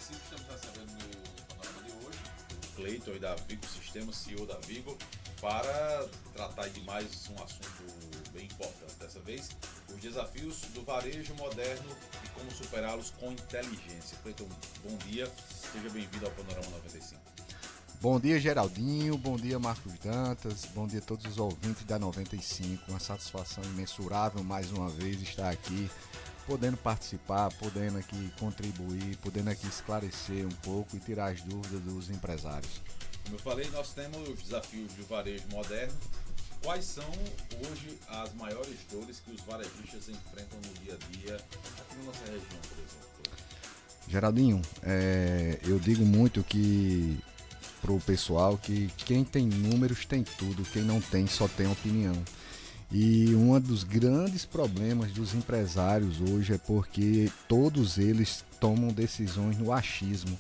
95, estamos recebendo no panorama de hoje o Cleiton da Vigo Sistemas, CEO da Vigo, para tratar de mais um assunto bem importante dessa vez, os desafios do varejo moderno e como superá-los com inteligência. Cleiton, bom dia, seja bem-vindo ao Panorama 95. Bom dia, Geraldinho, bom dia, Marcos Dantas, bom dia a todos os ouvintes da 95, uma satisfação imensurável mais uma vez estar aqui, podendo participar, podendo aqui contribuir, podendo aqui esclarecer um pouco e tirar as dúvidas dos empresários. Como eu falei, nós temos os desafios do varejo moderno. Quais são hoje as maiores dores que os varejistas enfrentam no dia a dia aqui na nossa região, por exemplo? Geraldinho, eu digo muito que pro pessoal que quem tem números tem tudo, quem não tem só tem opinião. E um dos grandes problemas dos empresários hoje é porque todos eles tomam decisões no achismo.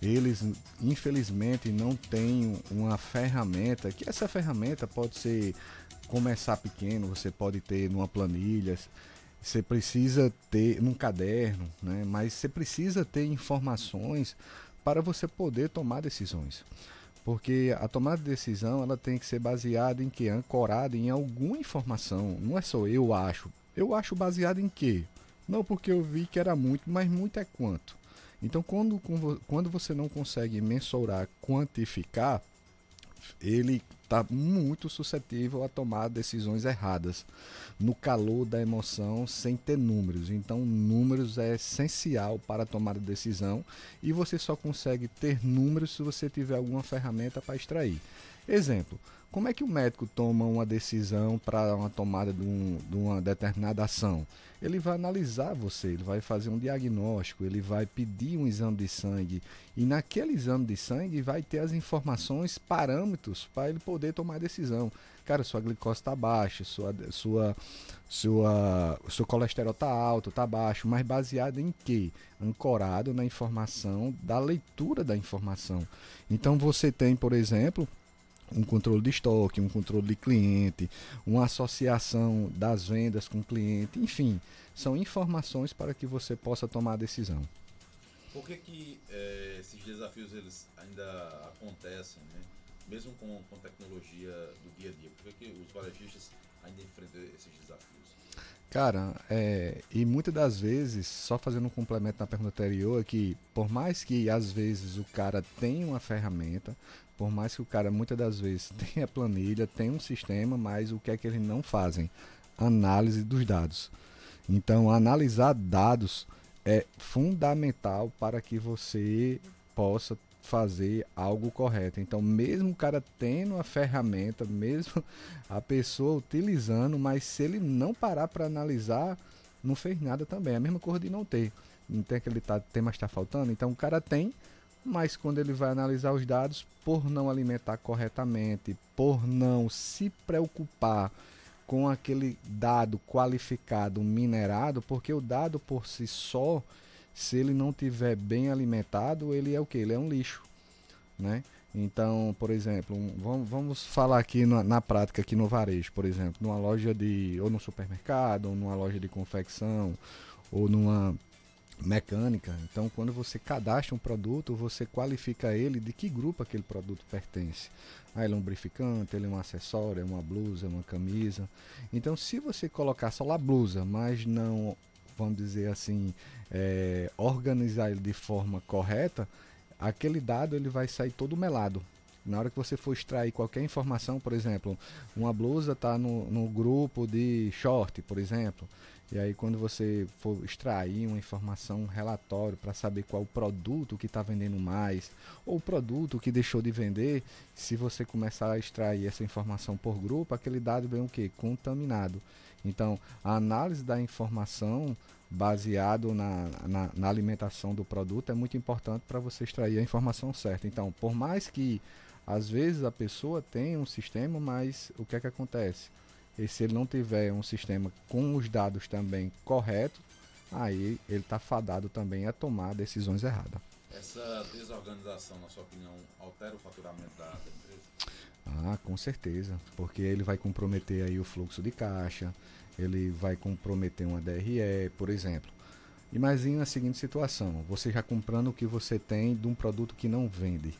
Eles, infelizmente, não têm uma ferramenta, que essa ferramenta pode ser começar pequeno, você pode ter numa planilha, você precisa ter num caderno, né? Mas você precisa ter informações para você poder tomar decisões. Porque a tomada de decisão ela tem que ser baseada em quê? Ancorada em alguma informação. Não é só eu acho. Eu acho baseado em quê? Não porque eu vi que era muito, mas muito é quanto. Então, quando você não consegue mensurar, quantificar, ele está muito suscetível a tomar decisões erradas, no calor da emoção, sem ter números. Então, números é essencial para tomar a decisão e você só consegue ter números se você tiver alguma ferramenta para extrair. Exemplo, como é que o médico toma uma decisão para uma tomada de uma determinada ação? Ele vai analisar você, ele vai fazer um diagnóstico, ele vai pedir um exame de sangue e naquele exame de sangue vai ter as informações, parâmetros para ele poder tomar a decisão. Cara, sua glicose está baixa, seu colesterol está alto, está baixo, mas baseado em quê? Ancorado na informação, da leitura da informação. Então você tem, por exemplo, um controle de estoque, um controle de cliente, uma associação das vendas com o cliente, enfim, são informações para que você possa tomar a decisão. Por que esses desafios eles ainda acontecem, né? Mesmo com tecnologia do dia a dia? Por que os varejistas ainda enfrentam esses desafios? Cara, e muitas das vezes, só fazendo um complemento na pergunta anterior, é que por mais que às vezes o cara tenha uma ferramenta, por mais que o cara muitas das vezes tenha planilha, tenha um sistema, mas o que é que eles não fazem? Análise dos dados. Então, analisar dados é fundamental para que você possa fazer algo correto. Então, mesmo o cara tendo a ferramenta, mesmo a pessoa utilizando, mas se ele não parar para analisar, não fez nada também. A mesma coisa de não ter. Não tem aquele tema está faltando. Então, o cara tem, mas quando ele vai analisar os dados, por não alimentar corretamente, por não se preocupar com aquele dado qualificado, minerado, porque o dado por si só, se ele não tiver bem alimentado, ele é o que? Ele é um lixo, né? Então, por exemplo, vamos falar aqui na prática, aqui no varejo, por exemplo, numa loja ou no supermercado, ou numa loja de confecção, ou numa mecânica. Então, quando você cadastra um produto, você qualifica ele de que grupo aquele produto pertence. Ele é um lubrificante, ele é um acessório, é uma blusa, é uma camisa. Então, se você colocar só lá blusa, mas não, vamos dizer assim, organizar ele de forma correta, aquele dado ele vai sair todo melado. Na hora que você for extrair qualquer informação, por exemplo, uma blusa está no grupo de short, por exemplo, e aí quando você for extrair uma informação, um relatório para saber qual o produto que está vendendo mais, ou o produto que deixou de vender, se você começar a extrair essa informação por grupo, aquele dado vem o quê? Contaminado. Então, a análise da informação baseado na alimentação do produto é muito importante para você extrair a informação certa. Então, por mais que às vezes a pessoa tenha um sistema, mas o que é que acontece? E se ele não tiver um sistema com os dados também corretos, aí ele está fadado também a tomar decisões erradas. Essa desorganização, na sua opinião, altera o faturamento da empresa? Ah, com certeza, porque ele vai comprometer aí o fluxo de caixa, ele vai comprometer uma DRE, por exemplo. Imagina a seguinte situação, você já comprando o que você tem de um produto que não vende.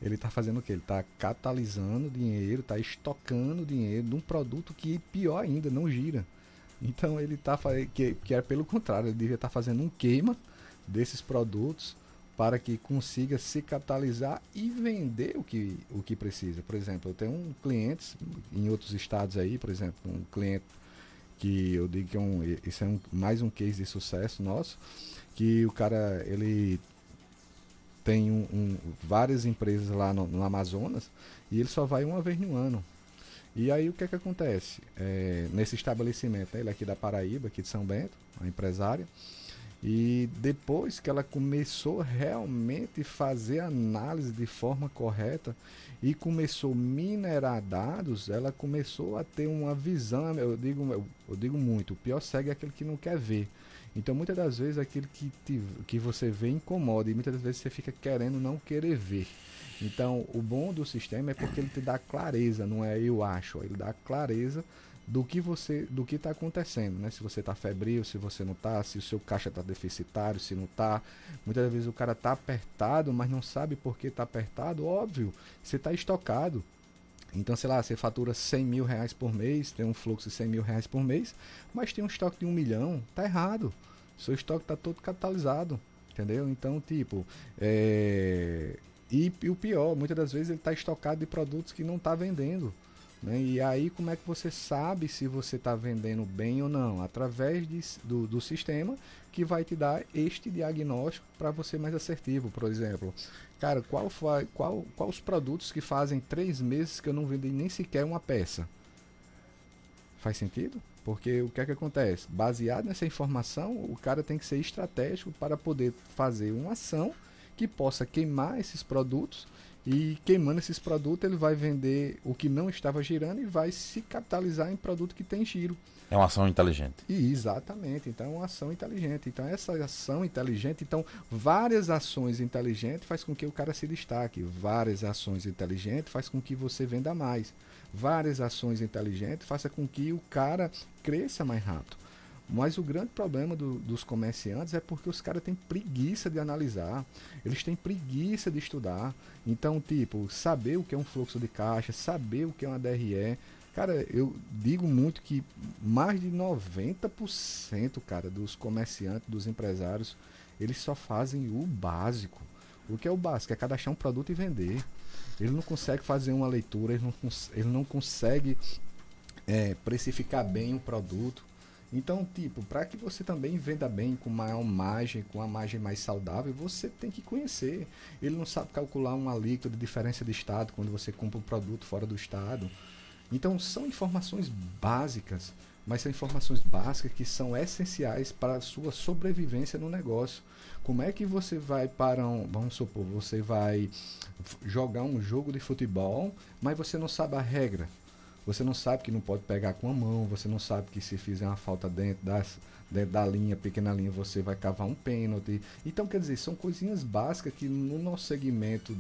Ele está fazendo o quê? Ele está capitalizando dinheiro, está estocando dinheiro de um produto que, pior ainda, não gira. Então ele está fazendo, que é pelo contrário, ele devia estar fazendo um queima desses produtos para que consiga se capitalizar e vender o que precisa. Por exemplo, eu tenho clientes em outros estados aí, por exemplo, um cliente que eu digo que isso é mais um case de sucesso nosso, que o cara, ele tem várias empresas lá no Amazonas e ele só vai uma vez no ano. E aí o que é que acontece? Nesse estabelecimento, né, ele é aqui da Paraíba, aqui de São Bento, uma empresária, e depois que ela começou realmente a fazer análise de forma correta e começou a minerar dados, ela começou a ter uma visão, eu digo muito, o pior cego é aquele que não quer ver. Então muitas das vezes aquilo que você vê incomoda e muitas das vezes você fica querendo não querer ver. Então o bom do sistema é porque ele te dá clareza, não é eu acho, ele dá clareza do que está acontecendo, né? Se você está febril, se você não está, se o seu caixa está deficitário, se não está. Muitas vezes o cara está apertado, mas não sabe por que está apertado. Óbvio, você está estocado. Então, sei lá, você fatura 100 mil reais por mês, tem um fluxo de 100 mil reais por mês, mas tem um estoque de 1 milhão, tá errado. Seu estoque está todo capitalizado, entendeu? Então, tipo, e o pior, muitas das vezes ele está estocado de produtos que não está vendendo. Né? E aí como é que você sabe se você está vendendo bem ou não? Através do sistema que vai te dar este diagnóstico para você mais assertivo. Por exemplo, cara, qual os produtos que fazem 3 meses que eu não vendi nem sequer uma peça? Faz sentido? Porque o que é que acontece? Baseado nessa informação, o cara tem que ser estratégico para poder fazer uma ação que possa queimar esses produtos. E queimando esses produtos, ele vai vender o que não estava girando e vai se capitalizar em produto que tem giro. É uma ação inteligente. E exatamente, então é uma ação inteligente. Então essa ação inteligente, então várias ações inteligentes faz com que o cara se destaque. Várias ações inteligentes faz com que você venda mais. Várias ações inteligentes faça com que o cara cresça mais rápido. Mas o grande problema dos comerciantes é porque os caras têm preguiça de analisar, eles têm preguiça de estudar. Então, tipo, saber o que é um fluxo de caixa, saber o que é uma DRE. Cara, eu digo muito que mais de 90%, cara, dos comerciantes, dos empresários, eles só fazem o básico. O que é o básico? É cadastrar um produto e vender. Ele não consegue fazer uma leitura, ele não consegue precificar bem um produto. Então, tipo, para que você também venda bem com maior margem, com uma margem mais saudável, você tem que conhecer. Ele não sabe calcular uma alíquota de diferença de estado quando você compra um produto fora do estado. Então, são informações básicas, mas são informações básicas que são essenciais para a sua sobrevivência no negócio. Como é que você vai vamos supor, você vai jogar um jogo de futebol, mas você não sabe a regra. Você não sabe que não pode pegar com a mão, você não sabe que se fizer uma falta dentro da linha, pequena linha, você vai cavar um pênalti. Então, quer dizer, são coisinhas básicas que no nosso segmento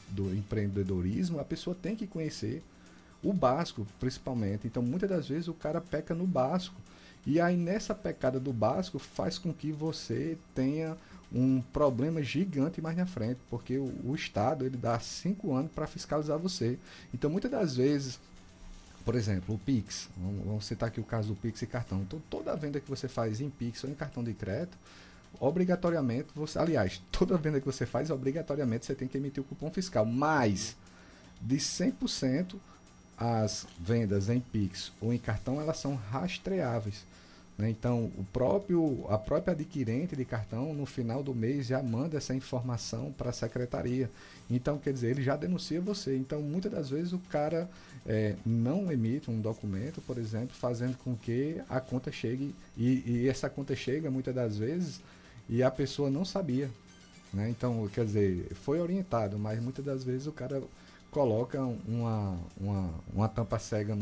do empreendedorismo a pessoa tem que conhecer. O básico, principalmente. Então, muitas das vezes o cara peca no básico. E aí, nessa pecada do básico, faz com que você tenha um problema gigante mais na frente, porque o Estado ele dá 5 anos para fiscalizar você. Então, muitas das vezes, por exemplo, o Pix, vamos citar aqui o caso do Pix e cartão. Então, toda venda que você faz em Pix ou em cartão de crédito, obrigatoriamente, toda venda que você faz, obrigatoriamente você tem que emitir o cupom fiscal. Mas, de 100%, as vendas em Pix ou em cartão, elas são rastreáveis. Né? Então, a própria adquirente de cartão, no final do mês, já manda essa informação para a secretaria. Então, quer dizer, ele já denuncia você. Então, muitas das vezes, o cara não emite um documento, por exemplo, fazendo com que a conta chegue, e essa conta chega, muitas das vezes, e a pessoa não sabia. Né? Então, quer dizer, foi orientado, mas muitas das vezes o cara coloca uma tampa cega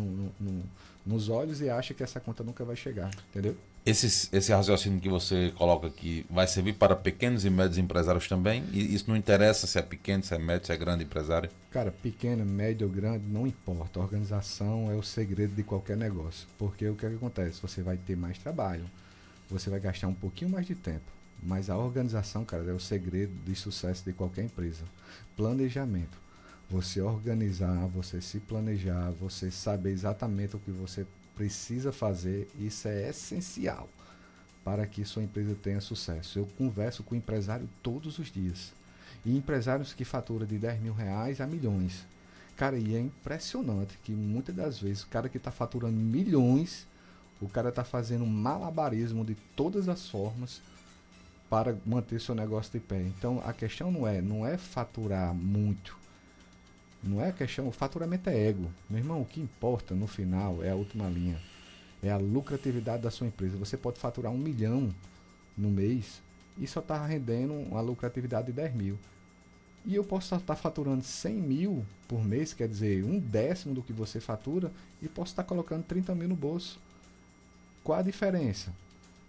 nos olhos e acha que essa conta nunca vai chegar, entendeu? Esse raciocínio que você coloca aqui vai servir para pequenos e médios empresários também? E isso não interessa se é pequeno, se é médio, se é grande empresário? Cara, pequeno, médio ou grande, não importa. A organização é o segredo de qualquer negócio. Porque o que acontece? Você vai ter mais trabalho. você vai gastar um pouquinho mais de tempo. Mas a organização, cara, é o segredo de sucesso de qualquer empresa. Planejamento. Você organizar, você se planejar, você saber exatamente o que você precisa fazer, isso é essencial para que sua empresa tenha sucesso. Eu converso com empresário todos os dias. E empresários que faturam de 10 mil reais a milhões. Cara, e é impressionante que muitas das vezes o cara que está faturando milhões, o cara está fazendo um malabarismo de todas as formas para manter seu negócio de pé. Então a questão não é faturar muito. Não é a questão, o faturamento é ego. Meu irmão, o que importa no final é a última linha. É a lucratividade da sua empresa. Você pode faturar 1 milhão no mês e só está rendendo uma lucratividade de 10 mil. E eu posso estar faturando 100 mil por mês, quer dizer, 1/10 do que você fatura, e posso estar colocando 30 mil no bolso. Qual a diferença?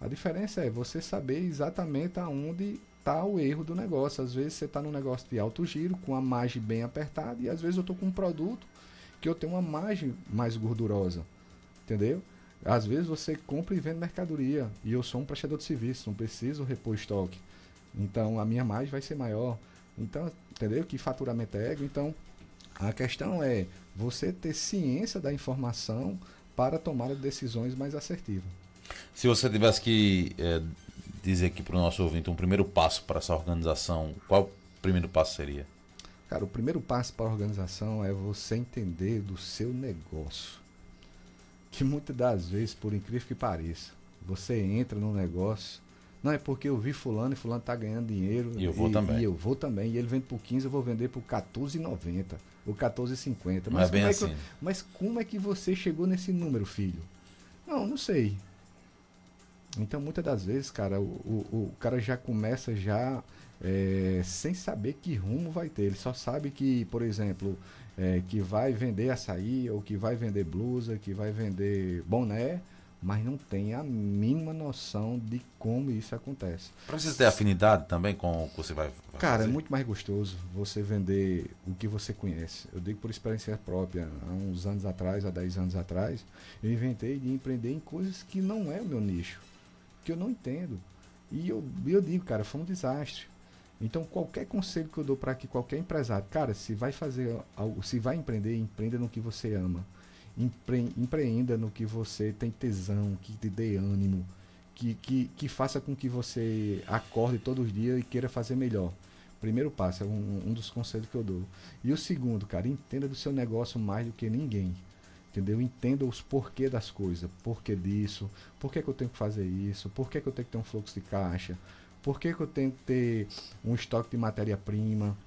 A diferença é você saber exatamente aonde está o erro do negócio. Às vezes você está num negócio de alto giro, com a margem bem apertada, e às vezes eu estou com um produto que eu tenho uma margem mais gordurosa. Entendeu? Às vezes você compra e vende mercadoria, e eu sou um prestador de serviço, não preciso repor estoque. Então a minha margem vai ser maior. Então, entendeu? Que faturamento é ego. Então, a questão é você ter ciência da informação para tomar decisões mais assertivas. Se você tivesse que dizer aqui para o nosso ouvinte um primeiro passo para essa organização, qual o primeiro passo seria? Cara, o primeiro passo para a organização é você entender do seu negócio. Que muitas das vezes, por incrível que pareça, você entra no negócio, não é porque eu vi fulano e fulano está ganhando dinheiro e eu vou também. E eu vou também. E ele vende por 15, eu vou vender por R$14,90 ou R$14,50. Não é bem assim. Mas como é que você chegou nesse número, filho? Não sei. Então, muitas das vezes, cara, o cara já começa sem saber que rumo vai ter. Ele só sabe que, por exemplo, que vai vender açaí, ou que vai vender blusa, que vai vender boné, mas não tem a mínima noção de como isso acontece. Precisa ter afinidade também com o que você vai fazer? Cara, é muito mais gostoso você vender o que você conhece. Eu digo por experiência própria. Há uns anos atrás, há 10 anos atrás, eu inventei de empreender em coisas que não é o meu nicho, que eu não entendo. E eu digo, cara, foi um desastre. Então, qualquer conselho que eu dou para que qualquer empresário, cara, se vai fazer algo, se vai empreender, empreenda no que você ama. Empreenda no que você tem tesão, que te dê ânimo, que faça com que você acorde todos os dias e queira fazer melhor. Primeiro passo, é um dos conselhos que eu dou. E o segundo, cara, entenda do seu negócio mais do que ninguém. Entendeu? Entenda os porquê das coisas. Porquê disso, por que eu tenho que fazer isso, por que eu tenho que ter um fluxo de caixa, por que eu tenho que ter um estoque de matéria-prima.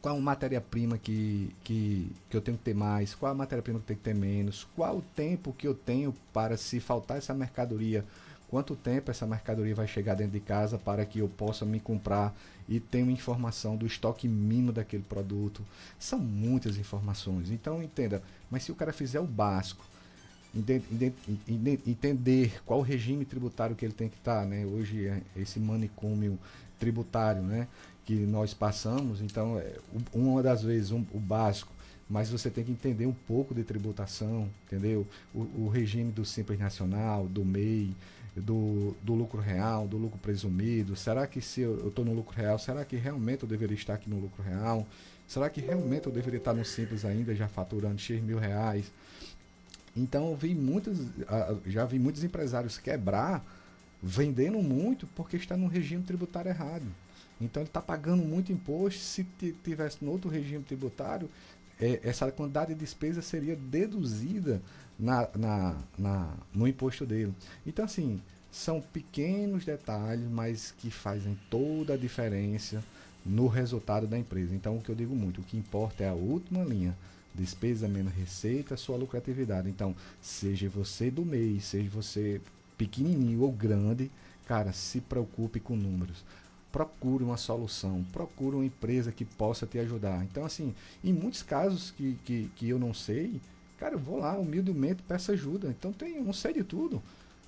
Qual a matéria-prima que eu tenho que ter mais? Qual a matéria-prima que eu tenho que ter menos? Qual o tempo que eu tenho para, se faltar essa mercadoria, quanto tempo essa mercadoria vai chegar dentro de casa para que eu possa me comprar e ter uma informação do estoque mínimo daquele produto? São muitas informações. Então, entenda, mas se o cara fizer o básico, entender qual o regime tributário que ele tem que estar, né? Hoje é esse manicômio tributário, né, que nós passamos. Então, uma das vezes o básico, mas você tem que entender um pouco de tributação, entendeu? O regime do Simples Nacional, do MEI, do lucro real, do lucro presumido. Será que se eu estou no lucro real, será que realmente eu deveria estar aqui no lucro real? Será que realmente eu deveria estar no Simples ainda, já faturando X mil reais? Então, já vi muitos empresários quebrar, vendendo muito, porque está no regime tributário errado. Então, ele está pagando muito imposto. Se tivesse no outro regime tributário, essa quantidade de despesa seria deduzida no imposto dele. Então, assim, são pequenos detalhes, mas que fazem toda a diferença no resultado da empresa. Então, o que eu digo muito, o que importa é a última linha. Despesa menos receita, sua lucratividade. Então, seja você do mês, seja você pequenininho ou grande, cara, se preocupe com números. Procure uma solução, procure uma empresa que possa te ajudar. Então, assim, em muitos casos que eu não sei, cara, eu vou lá humildemente, peço ajuda. Então, eu não sei de tudo.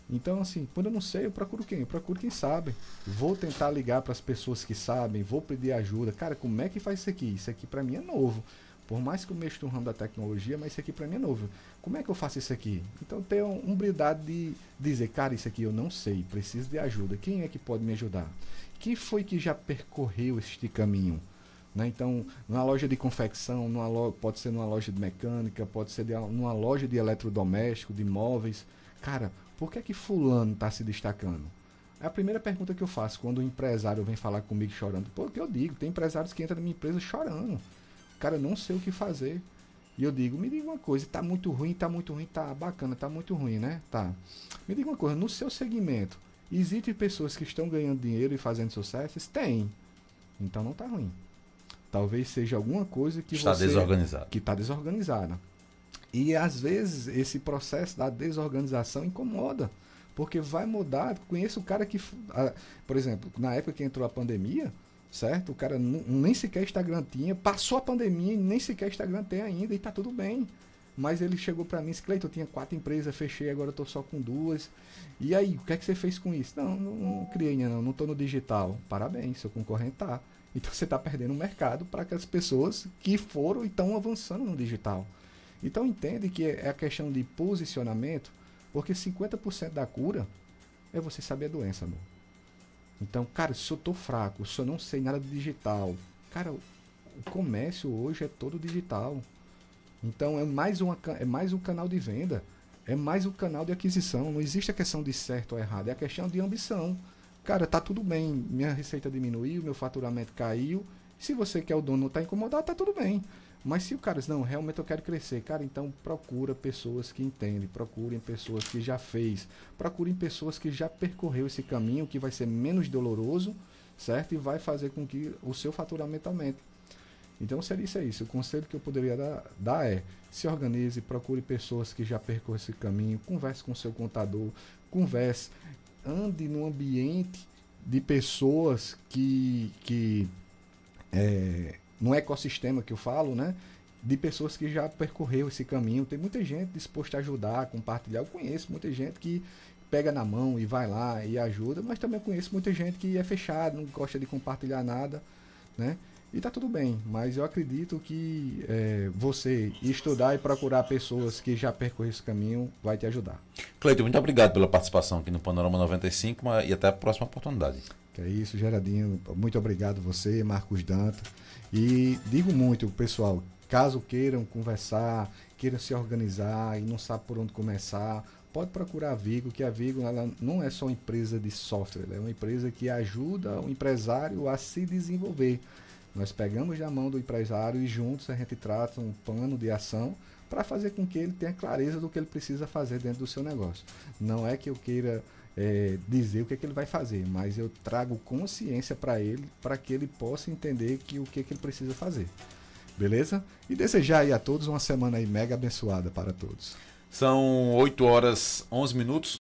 Então, assim, quando eu não sei, eu procuro quem? Eu procuro quem sabe. Vou tentar ligar para as pessoas que sabem, vou pedir ajuda. Cara, como é que faz isso aqui? Isso aqui para mim é novo. Por mais que eu mexa no ramo da tecnologia, mas isso aqui para mim é novo. Como é que eu faço isso aqui? Então ter uma humildade de dizer, cara, isso aqui eu não sei, preciso de ajuda. Quem é que pode me ajudar? Quem foi que já percorreu este caminho? Né? Então, numa loja de confecção, pode ser numa loja de mecânica, pode ser numa loja de eletrodoméstico, de móveis. Cara, por que é que fulano está se destacando? É a primeira pergunta que eu faço quando o empresário vem falar comigo chorando. Porque eu digo, tem empresários que entram na minha empresa chorando. Cara, eu não sei o que fazer. E eu digo, me diga uma coisa, tá muito ruim, tá bacana, tá muito ruim, né? Tá. Me diga uma coisa, no seu segmento, existem pessoas que estão ganhando dinheiro e fazendo sucesso? Tem. Então não tá ruim. Talvez seja alguma coisa que está desorganizado. Que está desorganizada. E às vezes esse processo da desorganização incomoda. Porque vai mudar. Conheço o cara que, por exemplo, na época que entrou a pandemia, certo? O cara nem sequer Instagram tinha, passou a pandemia e nem sequer Instagram tem ainda e tá tudo bem. Mas ele chegou para mim e disse, Cleiton, eu tinha 4 empresas, fechei, agora eu tô só com 2. E aí, o que é que você fez com isso? Não criei, não tô no digital. Parabéns, seu concorrente tá. Então você está perdendo o mercado para aquelas pessoas que foram e estão avançando no digital. Então entende que é a questão de posicionamento, porque 50% da cura é você saber a doença, amor. Então, cara, se eu estou fraco, se eu não sei nada de digital, cara, o comércio hoje é todo digital. Então é mais um canal de venda, é mais um canal de aquisição. Não existe a questão de certo ou errado, é a questão de ambição. Cara, tá tudo bem, minha receita diminuiu, meu faturamento caiu. Se você que é o dono não está incomodado, tá tudo bem. Mas se o cara diz, não, realmente eu quero crescer, cara, então procura pessoas que entendem, procurem pessoas que já fez, procurem pessoas que já percorreu esse caminho, que vai ser menos doloroso, certo? E vai fazer com que o seu faturamento aumente. Então seria isso aí. O conselho que eu poderia dar é, se organize, procure pessoas que já percorreram esse caminho, converse com o seu contador, converse, ande num ambiente de pessoas que no ecossistema que eu falo, né? De pessoas que já percorreu esse caminho. Tem muita gente disposta a ajudar, a compartilhar. Eu conheço muita gente que pega na mão e vai lá e ajuda, mas também conheço muita gente que é fechado, não gosta de compartilhar nada, né? E tá tudo bem, mas eu acredito que você estudar e procurar pessoas que já percorreram esse caminho vai te ajudar. Cleiton, muito obrigado pela participação aqui no Panorama 95 e até a próxima oportunidade. Que é isso, Geraldinho. Muito obrigado você, Marcos Dantas. E digo muito, pessoal, caso queiram conversar, queiram se organizar e não sabe por onde começar, pode procurar a Vigo, que a Vigo ela não é só uma empresa de software, ela é uma empresa que ajuda o empresário a se desenvolver. Nós pegamos na mão do empresário e juntos a gente trata um plano de ação para fazer com que ele tenha clareza do que ele precisa fazer dentro do seu negócio. Não é que eu queira dizer o que ele vai fazer, mas eu trago consciência para ele, para que ele possa entender o que ele precisa fazer. Beleza? E desejar aí a todos uma semana aí mega abençoada para todos. São 8 horas 11 minutos.